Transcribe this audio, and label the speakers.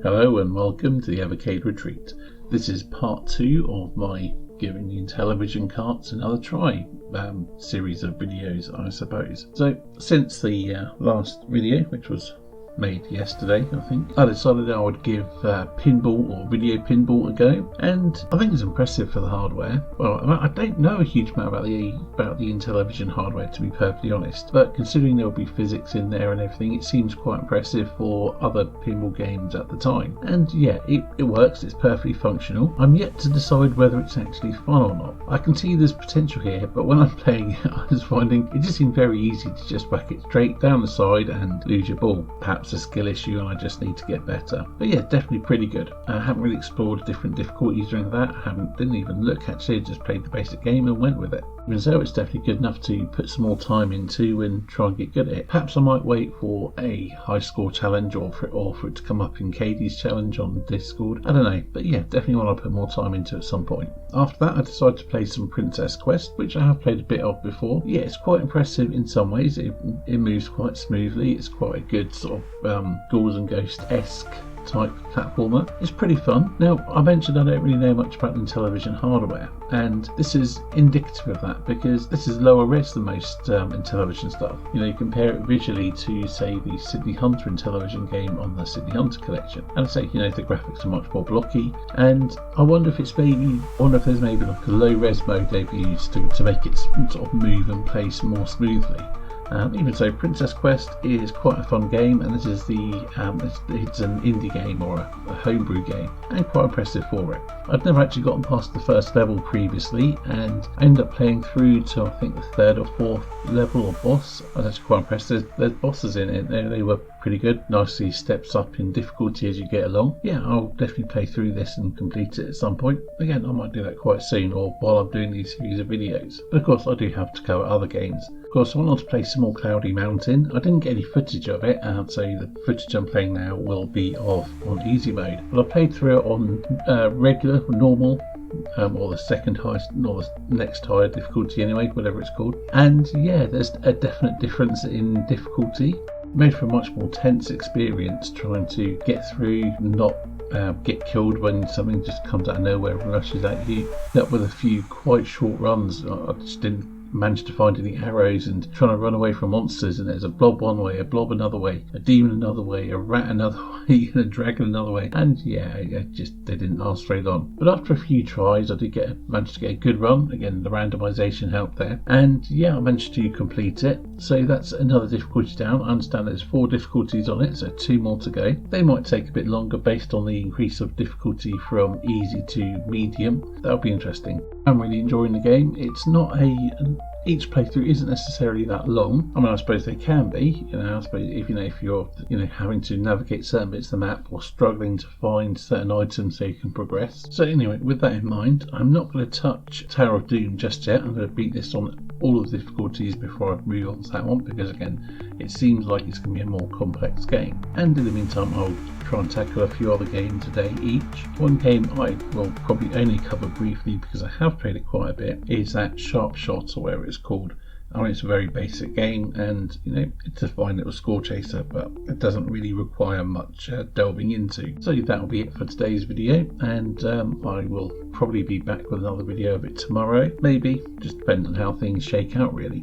Speaker 1: Hello and welcome to the Evercade Retreat. This is part 2 of my giving the Intellivision carts another try series of videos, I suppose. So since the last video, which was made yesterday, I think, I decided I would give pinball or video pinball a go, and I think it's impressive for the hardware. Well, I don't know a huge amount about the Intellivision hardware, to be perfectly honest, but considering there will be physics in there and everything, it seems quite impressive for other pinball games at the time. And yeah, it works, it's perfectly functional. I'm yet to decide whether it's actually fun or not. I can see there's potential here, but when I'm playing it, I was finding it just seemed very easy to just whack it straight down the side and lose your ball. Perhaps a skill issue and I just need to get better. But yeah, definitely pretty good. I haven't really explored different difficulties or anything like that. Didn't even look actually, just played the basic game and went with it. Even so, it's definitely good enough to put some more time into and try and get good at it. Perhaps I might wait for a high score challenge or for it to come up in Katie's challenge on Discord. I don't know, but yeah, definitely want to put more time into it at some point. After that, I decided to play some Princess Quest, which I have played a bit of before. Yeah, it's quite impressive in some ways. It moves quite smoothly. It's quite a good sort of Ghouls and Ghosts-esque type platformer. It's pretty fun. Now, I mentioned I don't really know much about the Intellivision hardware, and this is indicative of that because this is lower res than most Intellivision stuff. You know, you compare it visually to, say, the Sydney Hunter Intellivision game on the Sydney Hunter collection, and I say, you know, the graphics are much more blocky, and I wonder if there's maybe like a low res mode they've used to make it sort of move and play more smoothly. Even so, Princess Quest is quite a fun game, and this is it's an indie game or a homebrew game, and quite impressive for it. I'd never actually gotten past the first level previously, and I ended up playing through to I think the third or fourth level or boss. I was actually quite impressed. There's bosses in it. They were pretty good. Nicely steps up in difficulty as you get along. Yeah, I'll definitely play through this and complete it at some point. Again, I might do that quite soon or while I'm doing these series of videos. But of course, I do have to cover other games. Of course, I went on to play some more Cloudy Mountain. I didn't get any footage of it, so the footage I'm playing now will be on easy mode. But I played through it on regular, normal, or the second highest, or the next higher difficulty anyway, whatever it's called. And yeah, there's a definite difference in difficulty. Made for a much more tense experience trying to get through, not get killed when something just comes out of nowhere and rushes at you. That with a few quite short runs, I just didn't manage to find any arrows, and trying to run away from monsters, and there's a blob one way, a blob another way, a demon another way, a rat another way, and a dragon another way, and yeah, they didn't last very long. But after a few tries, I did manage to get a good run. Again, the randomization helped there, and yeah, I managed to complete it. So that's another difficulty down. I understand there's 4 difficulties on it, so 2 more to go. They might take a bit longer based on the increase of difficulty from easy to medium. That'll be interesting. I'm really enjoying the game. It's not each playthrough isn't necessarily that long. I mean, I suppose they can be. You know, I suppose if you're having to navigate certain bits of the map or struggling to find certain items so you can progress. So anyway, with that in mind, I'm not going to touch Tower of Doom just yet. I'm going to beat this on all of the difficulties before I move on to that one, because again, it seems like it's going to be a more complex game. And in the meantime, I'll try and tackle a few other games a day each. One game I will probably only cover briefly because I have played it quite a bit is that Sharp Shot, or whatever it's called. I mean, it's a very basic game, and you know, it's a fine little score chaser, but it doesn't really require much delving into. So that'll be it for today's video, and I will probably be back with another video of it tomorrow, maybe, just depending on how things shake out really.